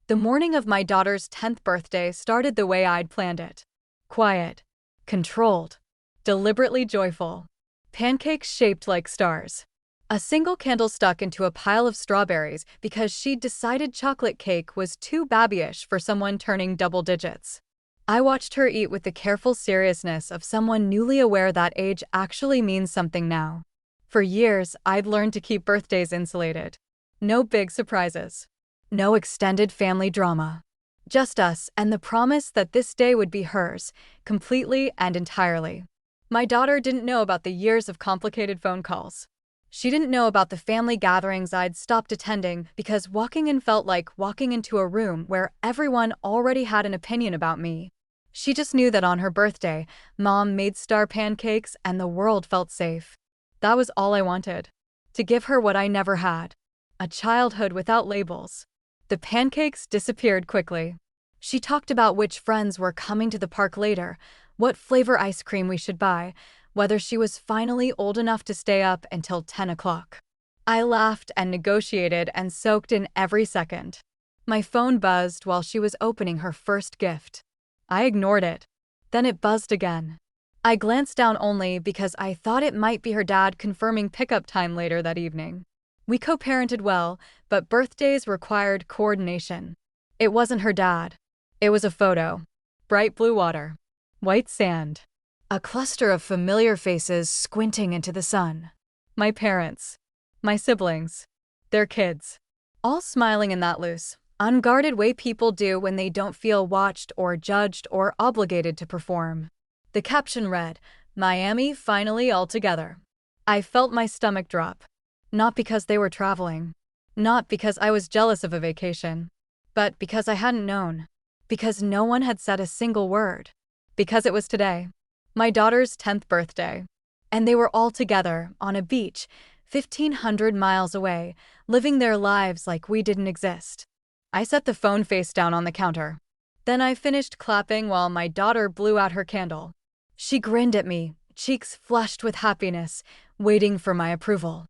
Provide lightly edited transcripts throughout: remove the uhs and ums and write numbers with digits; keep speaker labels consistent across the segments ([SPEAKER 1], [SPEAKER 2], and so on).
[SPEAKER 1] The morning of my daughter's 10th birthday started the way I'd planned it. Quiet, controlled, deliberately joyful. Pancakes shaped like stars. A single candle stuck into a pile of strawberries because she'd decided chocolate cake was too babyish for someone turning double digits. I watched her eat with the careful seriousness of someone newly aware that age actually means something now. For years, I'd learned to keep birthdays insulated. No big surprises. No extended family drama. Just us and the promise that this day would be hers, completely and entirely. My daughter didn't know about the years of complicated phone calls. She didn't know about the family gatherings I'd stopped attending because walking in felt like walking into a room where everyone already had an opinion about me. She just knew that on her birthday, Mom made star pancakes and the world felt safe. That was all I wanted. To give her what I never had. A childhood without labels. The pancakes disappeared quickly. She talked about which friends were coming to the park later, what flavor ice cream we should buy, whether she was finally old enough to stay up until 10 o'clock. I laughed and negotiated and soaked in every second. My phone buzzed while she was opening her first gift. I ignored it. Then it buzzed again. I glanced down only because I thought it might be her dad confirming pickup time later that evening. We co-parented well, but birthdays required coordination. It wasn't her dad. It was a photo. Bright blue water. White sand. A cluster of familiar faces squinting into the sun. My parents. My siblings. Their kids. All smiling in that loose, unguarded way people do when they don't feel watched or judged or obligated to perform. The caption read, "Miami finally all together." I felt my stomach drop. Not because they were traveling. Not because I was jealous of a vacation. But because I hadn't known. Because no one had said a single word. Because it was today. My daughter's 10th birthday. And they were all together, on a beach, 1,500 miles away, living their lives like we didn't exist. I set the phone face down on the counter. Then I finished clapping while my daughter blew out her candle. She grinned at me, cheeks flushed with happiness, waiting for my approval.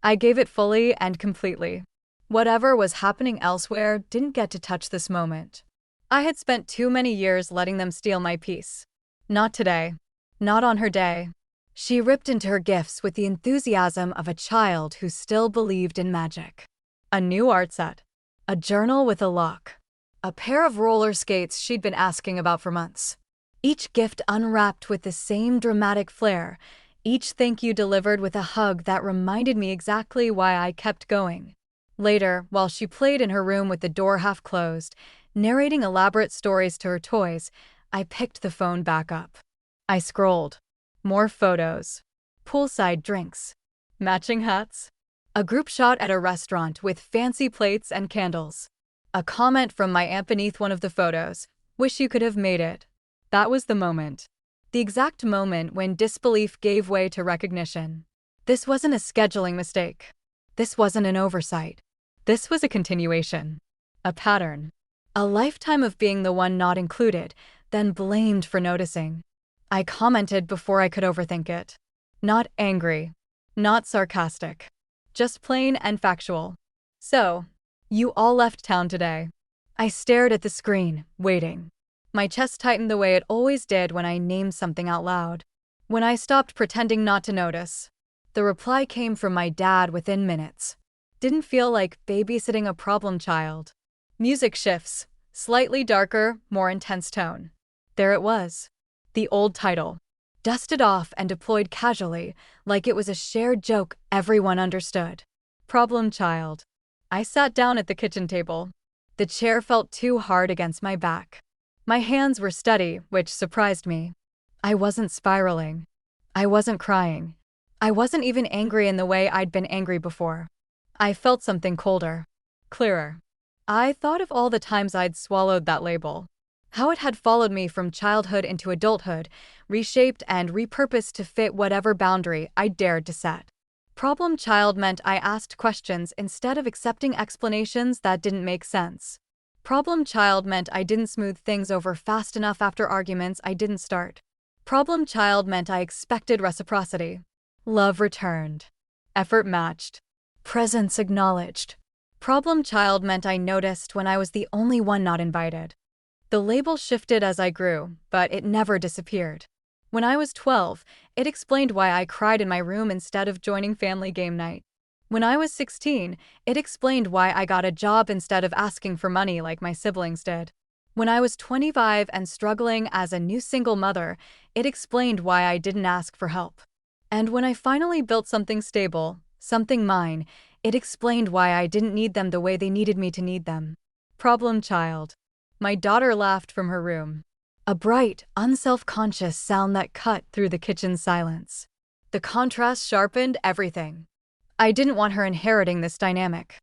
[SPEAKER 1] I gave it fully and completely. Whatever was happening elsewhere didn't get to touch this moment. I had spent too many years letting them steal my peace. Not today. Not on her day. She ripped into her gifts with the enthusiasm of a child who still believed in magic. A new art set. A journal with a lock. A pair of roller skates she'd been asking about for months. Each gift unwrapped with the same dramatic flair. Each thank you delivered with a hug that reminded me exactly why I kept going. Later, while she played in her room with the door half closed, narrating elaborate stories to her toys, I picked the phone back up. I scrolled. More photos. Poolside drinks. Matching hats. A group shot at a restaurant with fancy plates and candles. A comment from my aunt beneath one of the photos. "Wish you could have made it." That was the moment. The exact moment when disbelief gave way to recognition. This wasn't a scheduling mistake. This wasn't an oversight. This was a continuation. A pattern. A lifetime of being the one not included, then blamed for noticing. I commented before I could overthink it. Not angry. Not sarcastic. Just plain and factual. "So, you all left town today." I stared at the screen, waiting. My chest tightened the way it always did when I named something out loud. When I stopped pretending not to notice. The reply came from my dad within minutes. Didn't feel like babysitting a problem child. Music shifts. Slightly darker, more intense tone. There it was. The old title. Dusted off and deployed casually, like it was a shared joke everyone understood. Problem child. I sat down at the kitchen table. The chair felt too hard against my back. My hands were steady, which surprised me. I wasn't spiraling. I wasn't crying. I wasn't even angry in the way I'd been angry before. I felt something colder. Clearer. I thought of all the times I'd swallowed that label. How it had followed me from childhood into adulthood, reshaped and repurposed to fit whatever boundary I dared to set. Problem child meant I asked questions instead of accepting explanations that didn't make sense. Problem child meant I didn't smooth things over fast enough after arguments I didn't start. Problem child meant I expected reciprocity. Love returned. Effort matched. Presence acknowledged. Problem child meant I noticed when I was the only one not invited. The label shifted as I grew, but it never disappeared. When I was 12, it explained why I cried in my room instead of joining family game night. When I was 16, it explained why I got a job instead of asking for money like my siblings did. When I was 25 and struggling as a new single mother, it explained why I didn't ask for help. And when I finally built something stable, something mine, it explained why I didn't need them the way they needed me to need them. Problem child. My daughter laughed from her room. A bright, unself-conscious sound that cut through the kitchen silence. The contrast sharpened everything. I didn't want her inheriting this dynamic.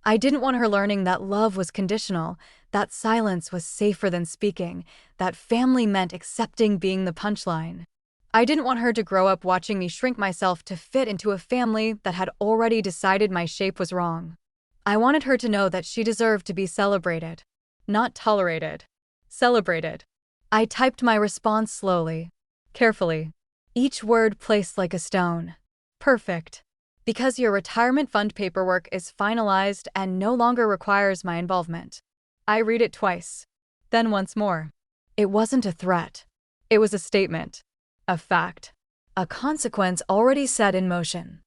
[SPEAKER 1] I didn't want her learning that love was conditional, that silence was safer than speaking, that family meant accepting being the punchline. I didn't want her to grow up watching me shrink myself to fit into a family that had already decided my shape was wrong. I wanted her to know that she deserved to be celebrated. Not tolerated. Celebrated. I typed my response slowly, carefully. Each word placed like a stone. Perfect. Because your retirement fund paperwork is finalized and no longer requires my involvement. I read it twice. Then once more. It wasn't a threat. It was a statement. A fact. A consequence already set in motion.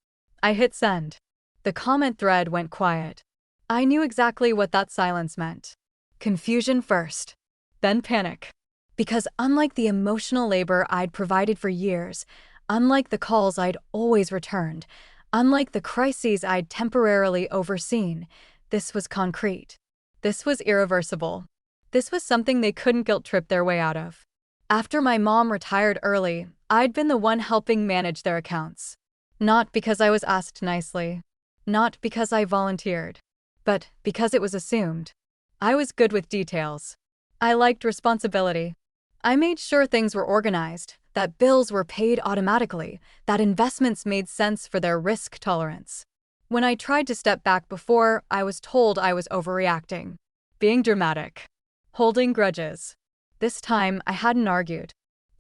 [SPEAKER 1] I hit send. The comment thread went quiet. I knew exactly what that silence meant. Confusion first. Then panic. Because unlike the emotional labor I'd provided for years, unlike the calls I'd always returned, unlike the crises I'd temporarily overseen, this was concrete. This was irreversible. This was something they couldn't guilt-trip their way out of. After my mom retired early, I'd been the one helping manage their accounts. Not because I was asked nicely. Not because I volunteered. But because it was assumed. I was good with details. I liked responsibility. I made sure things were organized, that bills were paid automatically, that investments made sense for their risk tolerance. When I tried to step back before, I was told I was overreacting, being dramatic, holding grudges. This time, I hadn't argued.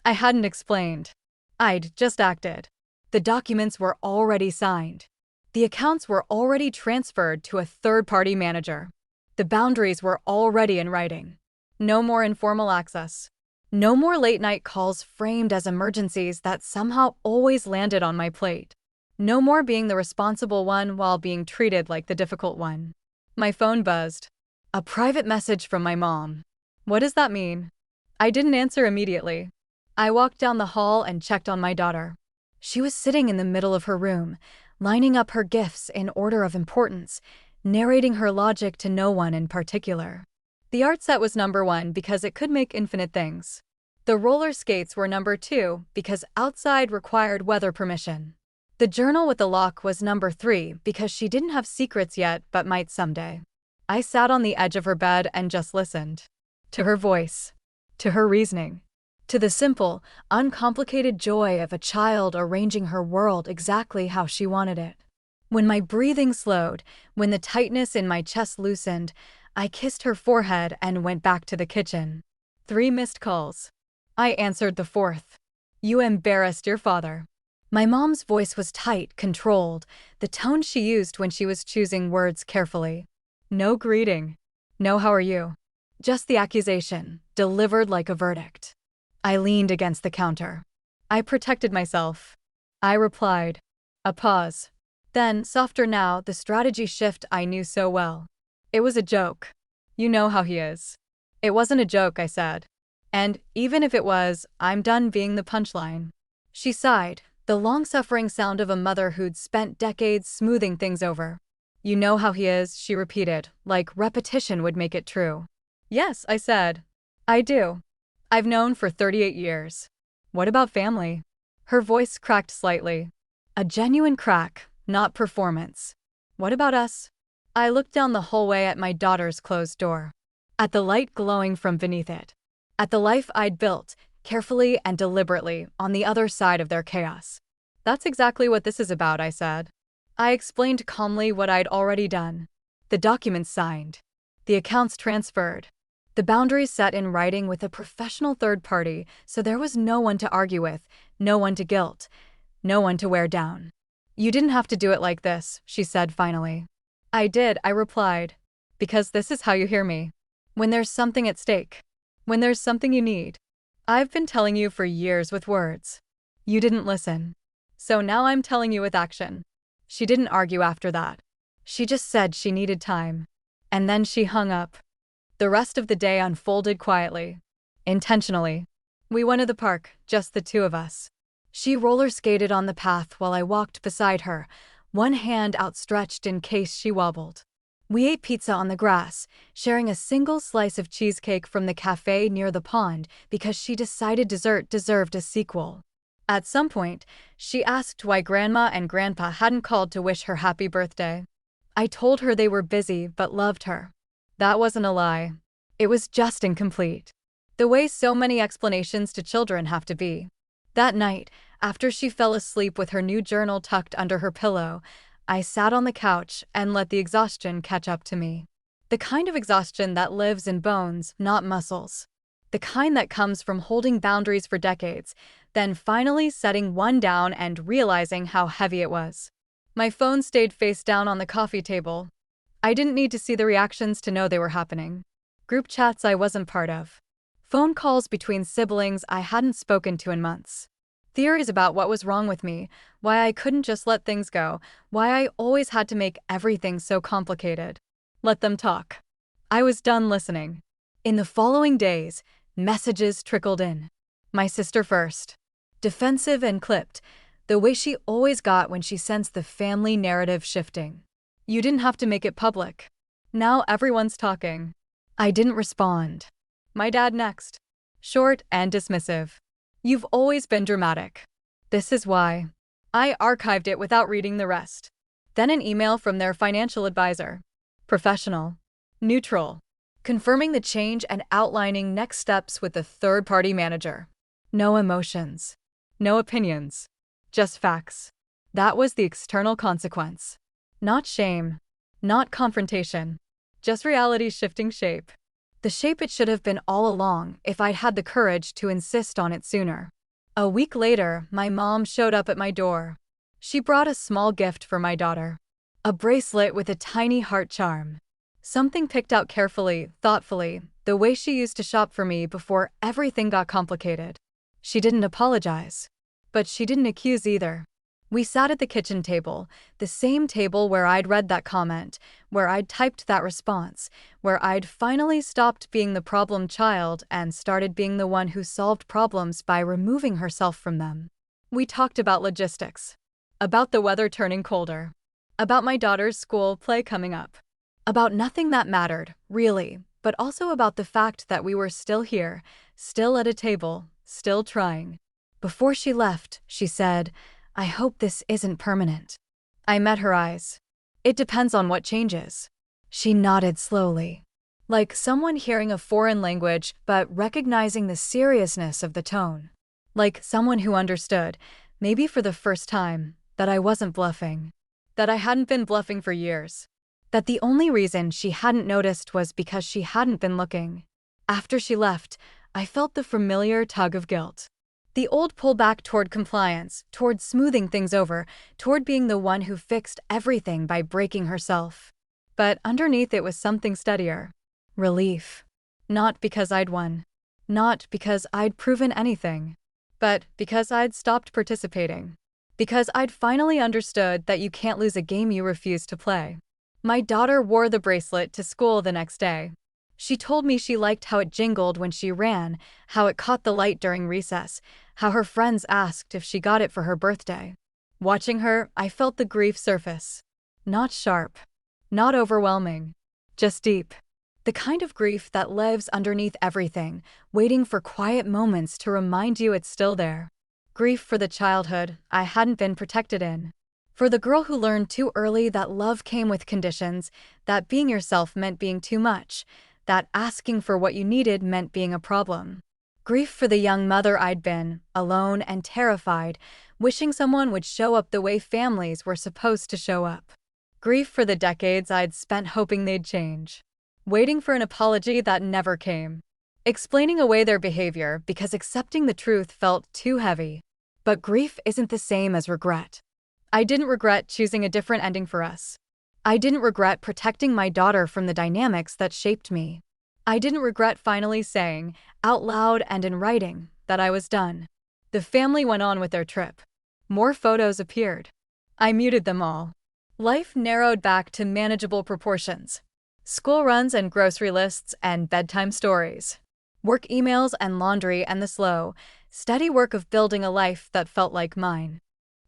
[SPEAKER 1] I hadn't explained. I'd just acted. The documents were already signed. The accounts were already transferred to a third-party manager. The boundaries were already in writing. No more informal access. No more late-night calls framed as emergencies that somehow always landed on my plate. No more being the responsible one while being treated like the difficult one. My phone buzzed. A private message from my mom. What does that mean? I didn't answer immediately. I walked down the hall and checked on my daughter. She was sitting in the middle of her room, lining up her gifts in order of importance, narrating her logic to no one in particular. The art set was number 1 because it could make infinite things. The roller skates were number 2 because outside required weather permission. The journal with the lock was number 3 because she didn't have secrets yet but might someday. I sat on the edge of her bed and just listened. To her voice. To her reasoning. To the simple, uncomplicated joy of a child arranging her world exactly how she wanted it. When my breathing slowed, when the tightness in my chest loosened, I kissed her forehead and went back to the kitchen. 3 missed calls. I answered the 4th. You embarrassed your father. My mom's voice was tight, controlled, the tone she used when she was choosing words carefully. No greeting. No how are you. Just the accusation, delivered like a verdict. I leaned against the counter. I protected myself. I replied. A pause. Then, softer now, the strategy shift I knew so well. It was a joke. You know how he is. It wasn't a joke, I said. And, even if it was, I'm done being the punchline. She sighed, the long-suffering sound of a mother who'd spent decades smoothing things over. You know how he is, she repeated, like repetition would make it true. Yes, I said. I do. I've known for 38 years. What about family? Her voice cracked slightly. A genuine crack, not performance. What about us? I looked down the hallway at my daughter's closed door. At the light glowing from beneath it. At the life I'd built, carefully and deliberately, on the other side of their chaos. That's exactly what this is about, I said. I explained calmly what I'd already done. The documents signed. The accounts transferred. The boundaries set in writing with a professional third party, so there was no one to argue with, no one to guilt, no one to wear down. You didn't have to do it like this, she said finally. I did, I replied. Because this is how you hear me. When there's something at stake. When there's something you need. I've been telling you for years with words. You didn't listen. So now I'm telling you with action. She didn't argue after that. She just said she needed time. And then she hung up. The rest of the day unfolded quietly. Intentionally. We went to the park, just the two of us. She roller skated on the path while I walked beside her, one hand outstretched in case she wobbled. We ate pizza on the grass, sharing a single slice of cheesecake from the cafe near the pond because she decided dessert deserved a sequel. At some point, she asked why Grandma and Grandpa hadn't called to wish her happy birthday. I told her they were busy but loved her. That wasn't a lie. It was just incomplete. The way so many explanations to children have to be. That night, after she fell asleep with her new journal tucked under her pillow, I sat on the couch and let the exhaustion catch up to me. The kind of exhaustion that lives in bones, not muscles. The kind that comes from holding boundaries for decades, then finally setting one down and realizing how heavy it was. My phone stayed face down on the coffee table. I didn't need to see the reactions to know they were happening. Group chats I wasn't part of. Phone calls between siblings I hadn't spoken to in months. Theories about what was wrong with me, why I couldn't just let things go, why I always had to make everything so complicated. Let them talk. I was done listening. In the following days, messages trickled in. My sister first. Defensive and clipped, the way she always got when she sensed the family narrative shifting. You didn't have to make it public. Now everyone's talking. I didn't respond. My dad next. Short and dismissive. You've always been dramatic. This is why. I archived it without reading the rest. Then an email from their financial advisor. Professional. Neutral. Confirming the change and outlining next steps with the third-party manager. No emotions. No opinions. Just facts. That was the external consequence. Not shame. Not confrontation. Just reality shifting shape. The shape it should have been all along if I'd had the courage to insist on it sooner. A week later, my mom showed up at my door. She brought a small gift for my daughter. A bracelet with a tiny heart charm. Something picked out carefully, thoughtfully, the way she used to shop for me before everything got complicated. She didn't apologize. But she didn't accuse either. We sat at the kitchen table, the same table where I'd read that comment, where I'd typed that response, where I'd finally stopped being the problem child and started being the one who solved problems by removing herself from them. We talked about logistics. About the weather turning colder. About my daughter's school play coming up. About nothing that mattered, really, but also about the fact that we were still here, still at a table, still trying. Before she left, she said, "I hope this isn't permanent." I met her eyes. "It depends on what changes." She nodded slowly. Like someone hearing a foreign language but recognizing the seriousness of the tone. Like someone who understood, maybe for the first time, that I wasn't bluffing. That I hadn't been bluffing for years. That the only reason she hadn't noticed was because she hadn't been looking. After she left, I felt the familiar tug of guilt. The old pull back toward compliance, toward smoothing things over, toward being the one who fixed everything by breaking herself. But underneath it was something steadier. Relief. Not because I'd won. Not because I'd proven anything. But because I'd stopped participating. Because I'd finally understood that you can't lose a game you refuse to play. My daughter wore the bracelet to school the next day. She told me she liked how it jingled when she ran, how it caught the light during recess, how her friends asked if she got it for her birthday. Watching her, I felt the grief surface. Not sharp. Not overwhelming. Just deep. The kind of grief that lives underneath everything, waiting for quiet moments to remind you it's still there. Grief for the childhood I hadn't been protected in. For the girl who learned too early that love came with conditions, that being yourself meant being too much, that asking for what you needed meant being a problem. Grief for the young mother I'd been, alone and terrified, wishing someone would show up the way families were supposed to show up. Grief for the decades I'd spent hoping they'd change. Waiting for an apology that never came. Explaining away their behavior because accepting the truth felt too heavy. But grief isn't the same as regret. I didn't regret choosing a different ending for us. I didn't regret protecting my daughter from the dynamics that shaped me. I didn't regret finally saying, out loud and in writing, that I was done. The family went on with their trip. More photos appeared. I muted them all. Life narrowed back to manageable proportions. School runs and grocery lists and bedtime stories. Work emails and laundry and the slow, steady work of building a life that felt like mine.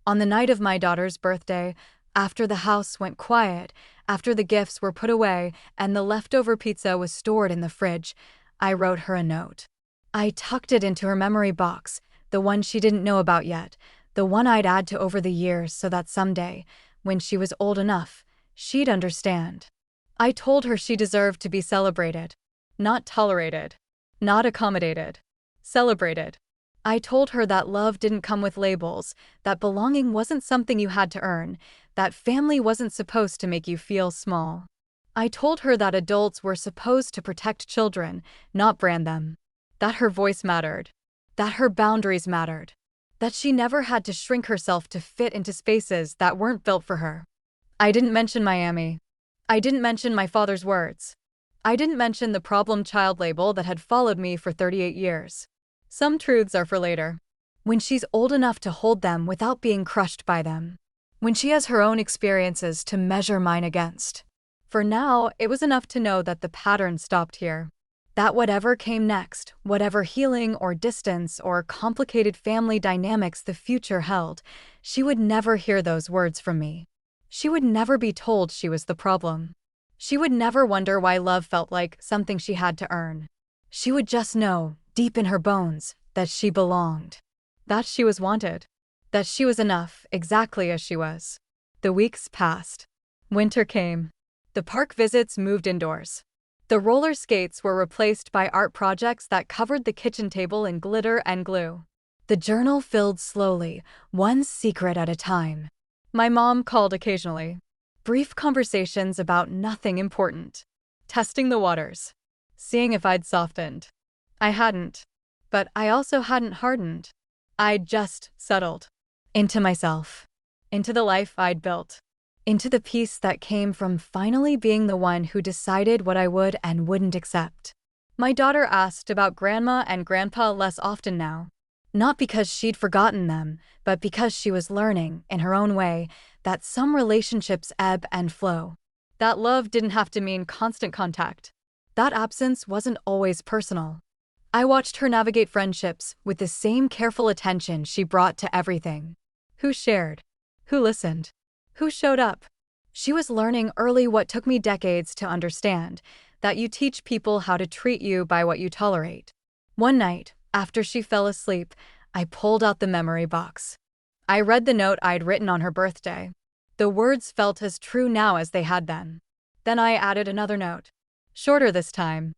[SPEAKER 1] On the night of my daughter's birthday, after the house went quiet, after the gifts were put away and the leftover pizza was stored in the fridge, I wrote her a note. I tucked it into her memory box, the one she didn't know about yet, the one I'd add to over the years so that someday, when she was old enough, she'd understand. I told her she deserved to be celebrated. Not tolerated. Not accommodated. Celebrated. I told her that love didn't come with labels, that belonging wasn't something you had to earn, that family wasn't supposed to make you feel small. I told her that adults were supposed to protect children, not brand them. That her voice mattered. That her boundaries mattered. That she never had to shrink herself to fit into spaces that weren't built for her. I didn't mention Miami. I didn't mention my father's words. I didn't mention the problem child label that had followed me for 38 years. Some truths are for later. When she's old enough to hold them without being crushed by them. When she has her own experiences to measure mine against. For now, it was enough to know that the pattern stopped here. That whatever came next, whatever healing or distance or complicated family dynamics the future held, she would never hear those words from me. She would never be told she was the problem. She would never wonder why love felt like something she had to earn. She would just know, deep in her bones, that she belonged. That she was wanted. That she was enough, exactly as she was. The weeks passed. Winter came. The park visits moved indoors. The roller skates were replaced by art projects that covered the kitchen table in glitter and glue. The journal filled slowly, one secret at a time. My mom called occasionally. Brief conversations about nothing important. Testing the waters. Seeing if I'd softened. I hadn't. But I also hadn't hardened. I'd just settled. Into myself. Into the life I'd built. Into the peace that came from finally being the one who decided what I would and wouldn't accept. My daughter asked about Grandma and Grandpa less often now. Not because she'd forgotten them, but because she was learning, in her own way, that some relationships ebb and flow. That love didn't have to mean constant contact. That absence wasn't always personal. I watched her navigate friendships with the same careful attention she brought to everything. Who shared? Who listened? Who showed up? She was learning early what took me decades to understand, that you teach people how to treat you by what you tolerate. One night, after she fell asleep, I pulled out the memory box. I read the note I'd written on her birthday. The words felt as true now as they had then. Then I added another note. Shorter this time.